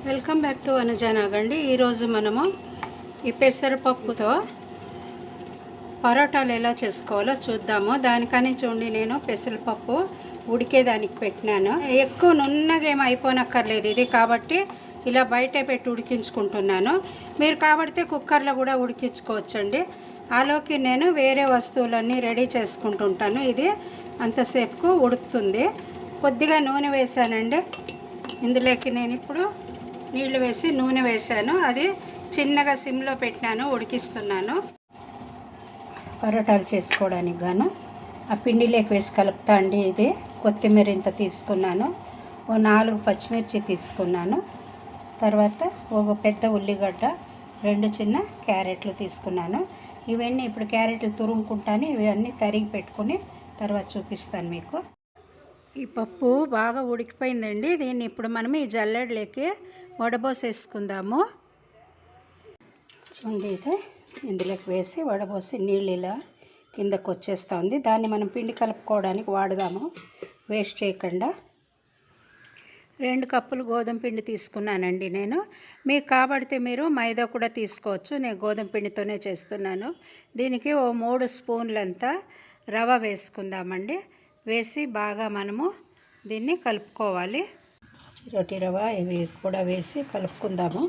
Welcome back to అనుజానాగండి. ఈరోజు మనము ఈ పెసరపప్పుతో పరోటాలు ఎలా చేసుకోవాలో చూద్దాము. దానికని చూడండి, నేను పెసరపప్పు ఉడికేదానికి పెట్టినాను. ఎక్కువ నున్నగా ఏమి అయిపోనక్కర్లేదు ఇది, కాబట్టి ఇలా బయటే పెట్టి ఉడికించుకుంటున్నాను. మీరు కాబట్టి కుక్కర్లో కూడా ఉడికించుకోవచ్చండి. ఆలోకి నేను వేరే వస్తువులన్నీ రెడీ చేసుకుంటుంటాను. ఇది అంతసేపుకు ఉడుకుతుంది. కొద్దిగా నూనె వేసానండి. ఇందులోకి నేను ఇప్పుడు నీళ్ళు వేసి నూనె వేసాను. అది చిన్నగా సిమ్లో పెట్టినాను, ఉడికిస్తున్నాను. పరోటాలు చేసుకోవడానికి గాను ఆ పిండిలోకి వేసి కలుపుతా అండి. ఇది కొత్తిమీర ఇంత తీసుకున్నాను, ఓ 4 పచ్చిమిర్చి తీసుకున్నాను, తర్వాత ఒక పెద్ద ఉల్లిగడ్డ, 2 చిన్న క్యారెట్లు తీసుకున్నాను. ఇవన్నీ ఇప్పుడు క్యారెట్లు తురుముకుంటాను. ఇవన్నీ తరిగి పెట్టుకుని తర్వాత చూపిస్తాను మీకు. ఈ పప్పు బాగా ఉడికిపోయిందండి. దీన్ని ఇప్పుడు మనం ఈ జల్లెడలోకి వడబోసేసుకుందాము. చూడండి, ఇది ఇందులోకి వేసి వడబోసి నీళ్ళు ఇలా కిందకు వచ్చేస్తూ ఉంది. దాన్ని మనం పిండి కలుపుకోవడానికి వాడదాము, వేస్ట్ చేయకుండా. 2 కప్పులు గోధుమ పిండి తీసుకున్నానండి నేను. మీకు కాబడితే మీరు మైదా కూడా తీసుకోవచ్చు. నేను గోధుమ పిండితోనే చేస్తున్నాను. దీనికి ఓ 3 స్పూన్లంతా రవ వేసుకుందామండి. వేసి బాగా మనము దీన్ని కలుపుకోవాలి. చిరోటి రవ ఇవి కూడా వేసి కలుపుకుందాము.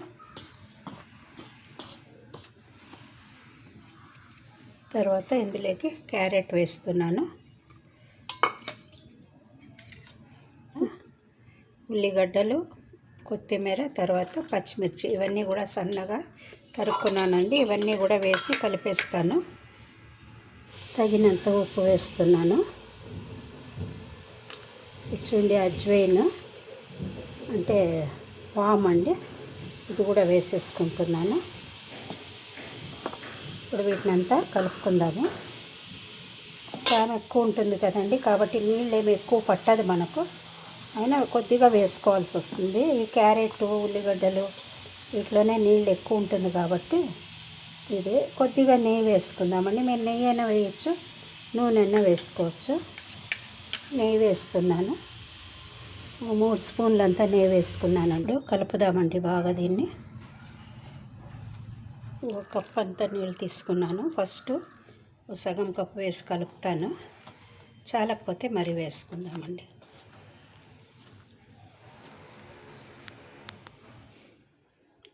తర్వాత ఇందులోకి క్యారెట్ వేస్తున్నాను, ఉల్లిగడ్డలు, కొత్తిమీర, తర్వాత పచ్చిమిర్చి ఇవన్నీ కూడా సన్నగా తరుక్కున్నానండి. ఇవన్నీ కూడా వేసి కలిపేస్తాను. తగినంత ఉప్పు వేస్తున్నాను. చూడండి, అజ్వైన్ అంటే వామ్ అండి, ఇది కూడా వేసేసుకుంటున్నాను. ఇప్పుడు వీటినంతా కలుపుకుందాము. చాలా ఎక్కువ ఉంటుంది కదండి, కాబట్టి నీళ్ళు ఏమి ఎక్కువ పట్టదు మనకు, అయినా కొద్దిగా వేసుకోవాల్సి వస్తుంది. ఈ క్యారెట్, ఉల్లిగడ్డలు వీటిలోనే నీళ్ళు ఎక్కువ ఉంటుంది కాబట్టి ఇది కొద్దిగా నెయ్యి వేసుకుందామండి. మీరు నెయ్యి అయినా వేయచ్చు, నూనె అయినా వేసుకోవచ్చు. నెయ్యి వేస్తున్నాను, 3 స్పూన్లంతా నెయ్యి వేసుకున్నానండి. కలుపుదామండి బాగా దీన్ని. 1 కప్ అంతా నీళ్ళు తీసుకున్నాను. ఫస్ట్ సగం కప్పు వేసి కలుపుతాను, చాలకపోతే మరి వేసుకుందామండి.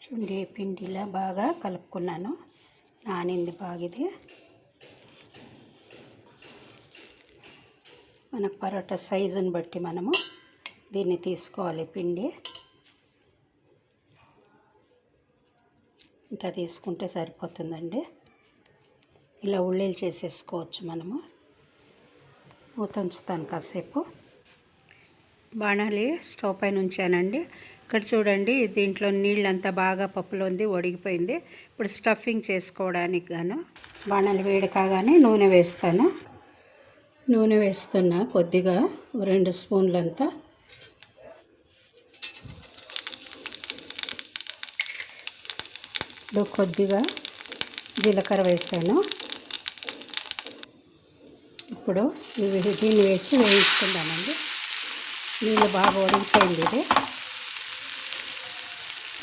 చూడండి, పిండిలా బాగా కలుపుకున్నాను, నానింది బాగా. ఇది మనకు పరోటా సైజుని బట్టి మనము దీన్ని తీసుకోవాలి. పిండి ఇంత తీసుకుంటే సరిపోతుందండి. ఇలా ఉల్లీలు చేసేసుకోవచ్చు మనము. మూత ఉంచుతాను కాసేపు. బాణాలి స్టవ్ పైన ఉంచానండి. ఇక్కడ చూడండి, దీంట్లో నీళ్ళంతా బాగా పప్పులో ఉంది, ఒడిగిపోయింది. ఇప్పుడు స్టఫింగ్ చేసుకోవడానికి గాను బాణాలి వేడి కాగానే నూనె వేస్తాను. నూనె వేస్తున్నా కొద్దిగా, 2 స్పూన్లంతా. ఇప్పుడు కొద్దిగా జీలకర్ర వేసాను. ఇప్పుడు దీన్ని వేసి వేయించుకుందామండి. నీళ్ళు బాగా ఉడికిపోయింది. ఇది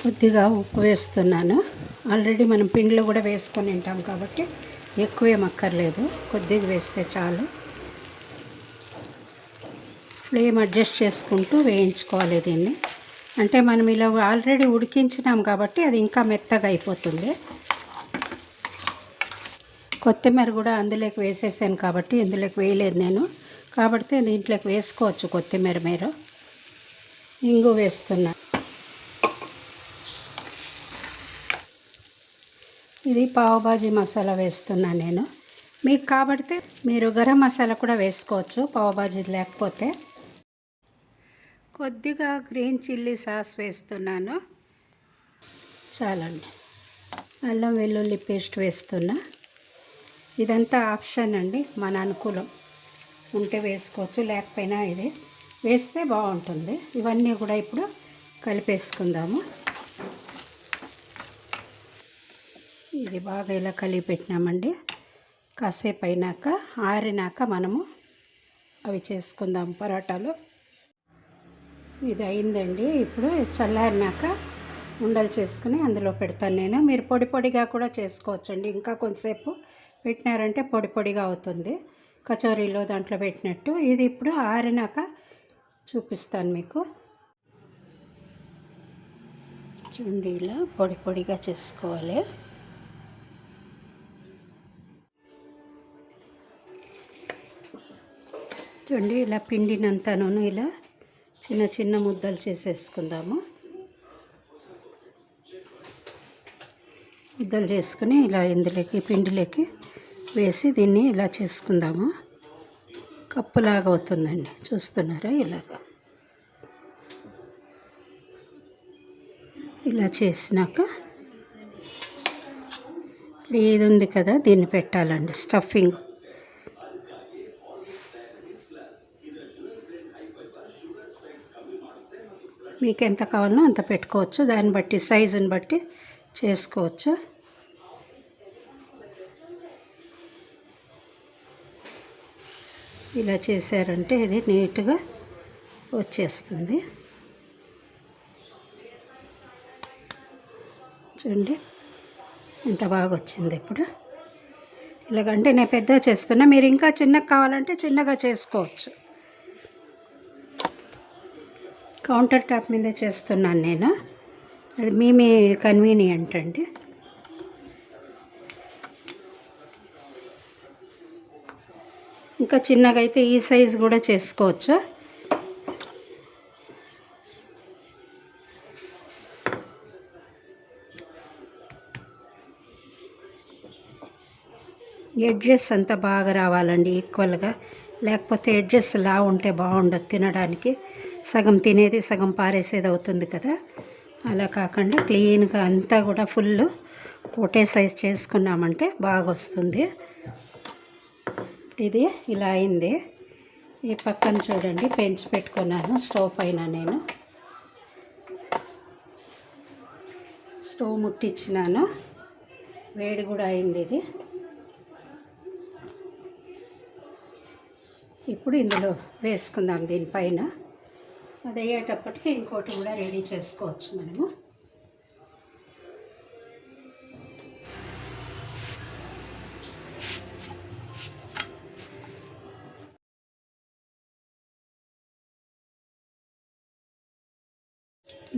కొద్దిగా ఉప్పు వేస్తున్నాను. ఆల్రెడీ మనం పిండిలో కూడా వేసుకొని ఉంటాం కాబట్టి ఎక్కువేమక్కర్లేదు, కొద్దిగా వేస్తే చాలు. ఫ్లేమ్ అడ్జస్ట్ చేసుకుంటూ వేయించుకోవాలి దీన్ని. అంటే మనం ఇలా ఆల్రెడీ ఉడికించినాం కాబట్టి అది ఇంకా మెత్తగా అయిపోతుంది. కొత్తిమీర కూడా అందులోకి వేసేసాను కాబట్టి ఇందులోకి వేయలేదు నేను, కాబట్టి దీంట్లోకి వేసుకోవచ్చు కొత్తిమీర. మీరు ఇంగు వేస్తున్నా. ఇది పావుబాజీ మసాలా వేస్తున్నా నేను. మీకు కాబడితే మీరు గరం మసాలా కూడా వేసుకోవచ్చు, పావుబాజీ లేకపోతే. కొద్దిగా గ్రీన్ చిల్లీ సాస్ వేస్తున్నాను, చాలండి. అల్లం వెల్లుల్లి పేస్ట్ వేస్తున్నా. ఇదంతా ఆప్షన్ అండి, మన అనుకూలం. ఉంటే వేసుకోవచ్చు, లేకపోయినా ఇది వేస్తే బాగుంటుంది. ఇవన్నీ కూడా ఇప్పుడు కలిపేసుకుందాము. ఇది బాగా ఇలా కలిపి పెట్టినామండి. కాసేపు అయినాక ఆరినాక మనము అవి చేసుకుందాం పరోటాలు. ఇది అయిందండి. ఇప్పుడు చల్లారినాక ఉండలు చేసుకుని అందులో పెడతాను నేను. మీరు పొడి పొడిగా కూడా చేసుకోవచ్చండి. ఇంకా కొంతసేపు పెట్టినారంటే పొడి పొడిగా అవుతుంది, కచోరీలో దాంట్లో పెట్టినట్టు. ఇది ఇప్పుడు ఆరినాక చూపిస్తాను మీకు. చూడండి, ఇలా పొడి పొడిగా చేసుకోవాలి. చూడండి, ఇలా పిండినంతను ఇలా చిన్న చిన్న ముద్దలు చేసేసుకుందాము. ముద్దలు చేసుకుని ఇలా ఇందులోకి పిండిలోకి వేసి దీన్ని ఇలా చేసుకుందాము. కప్పులాగా అవుతుందండి, చూస్తున్నారా? ఇలాగా ఇలా చేసినాక ఇది ఉంది కదా, దీన్ని పెట్టాలండి స్టఫింగ్. మీకు ఎంత కావాలో అంత పెట్టుకోవచ్చు, దాన్ని బట్టి సైజుని బట్టి చేసుకోవచ్చు. ఇలా చేశారంటే ఇది నీట్గా వచ్చేస్తుంది. చూడండి ఎంత బాగా వచ్చింది. ఇప్పుడు ఇలాగంటే నేను పెద్దగా చేస్తున్నా, మీరు ఇంకా చిన్నగా కావాలంటే చిన్నగా చేసుకోవచ్చు. కౌంటర్ టాప్ మీద చేస్తున్నాను నేను, అది మీ కన్వీనియంట్ అండి. ఇంకా చిన్నగా అయితే ఈ సైజు కూడా చేసుకోవచ్చు. ఎడ్జెస్ అంతా బాగా రావాలండి ఈక్వల్గా, లేకపోతే ఎడ్జెస్ లా ఉంటే బాగుండదు తినడానికి. సగం తినేది సగం పారేసేది అవుతుంది కదా, అలా కాకుండా క్లీన్గా అంతా కూడా ఫుల్ ఒకటే సైజ్ చేసుకున్నామంటే బాగా వస్తుంది. ఇది ఇలా అయింది. ఈ పక్కన చూడండి పెంచి పెట్టుకున్నాను స్టవ్ పైన. నేను స్టవ్ ముట్టించినాను, వేడి కూడా అయింది ఇది. ఇప్పుడు ఇందులో వేసుకుందాం దీనిపైన. అది అయ్యేటప్పటికి ఇంకోటి కూడా రెడీ చేసుకోవచ్చు మనము.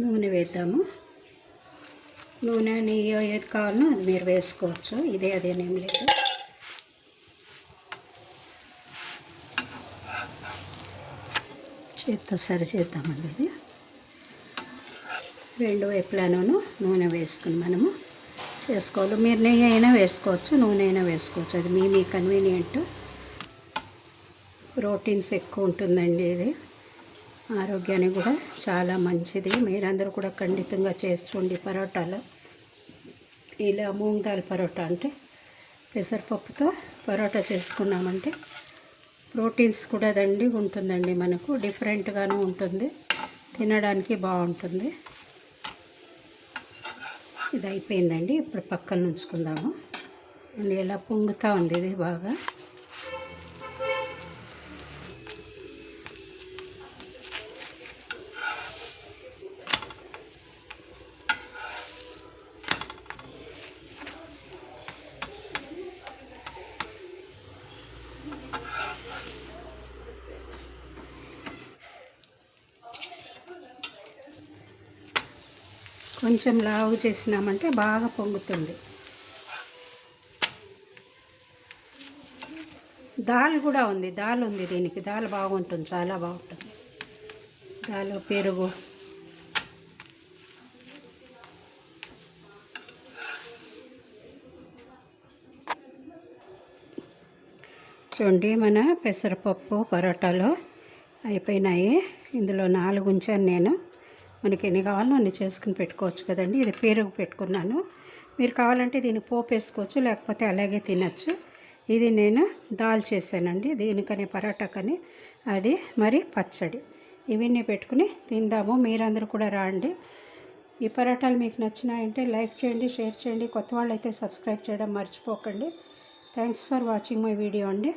నూనె వేద్దాము. నూనె నెయ్యి ఏది కావాలో అది మీరు వేసుకోవచ్చు, అదేనేం లేదు. చేత్తో సరి చేద్దామండి. ఇది రెండు వైపులాను నూనె వేసుకుని మనము చేసుకోవాలి. మీరు నెయ్యి అయినా వేసుకోవచ్చు, నూనె అయినా వేసుకోవచ్చు, అది మీ కన్వీనియంట్. ప్రోటీన్స్ ఎక్కువ ఉంటుందండి ఇది, ఆరోగ్యానికి కూడా చాలా మంచిది. మీరందరూ కూడా ఖండితంగా చేస్తుండి. పరోటాలో ఇలా మూంగ్ దాల్ పరోటా అంటే పెసరపప్పుతో పరోటా చేసుకున్నామంటే ప్రోటీన్స్ కూడా దండిగా ఉంటుందండి. మనకు డిఫరెంట్గాను ఉంటుంది, తినడానికి బాగుంటుంది. ఇది అయిపోయిందండి. ఇప్పుడు పక్కన ఉంచుకుందాము. ఎలా పొంగుతూ ఉంది ఇది బాగా. కొంచెం లావు చేసినామంటే బాగా పొంగుతుంది. దాల్ కూడా ఉంది, దాల్ ఉంది దీనికి. దాల్ బాగుంటుంది, చాలా బాగుంటుంది. దాల్ పెరుగు చూడండి. మన పెసరపప్పు పరోటాలో అయిపోయినాయి. ఇందులో 4 ఉంచాను నేను. మనకి ఎన్ని కావాలో అన్ని చేసుకుని పెట్టుకోవచ్చు కదండి. ఇది పెరుగు పెట్టుకున్నాను, మీరు కావాలంటే దీన్ని పోపు వేసుకోవచ్చు, లేకపోతే అలాగే తినచ్చు. ఇది నేను దాల్ చేశానండి, దీనికని పరోటాకని. అది మరి పచ్చడి, ఇవన్నీ పెట్టుకుని తిందాము. మీరందరూ కూడా రండి. ఈ పరోటాలు మీకు నచ్చినాయంటే లైక్ చేయండి, షేర్ చేయండి. కొత్త వాళ్ళు అయితే సబ్స్క్రైబ్ చేయడం మర్చిపోకండి. Thanks for watching my video అండి.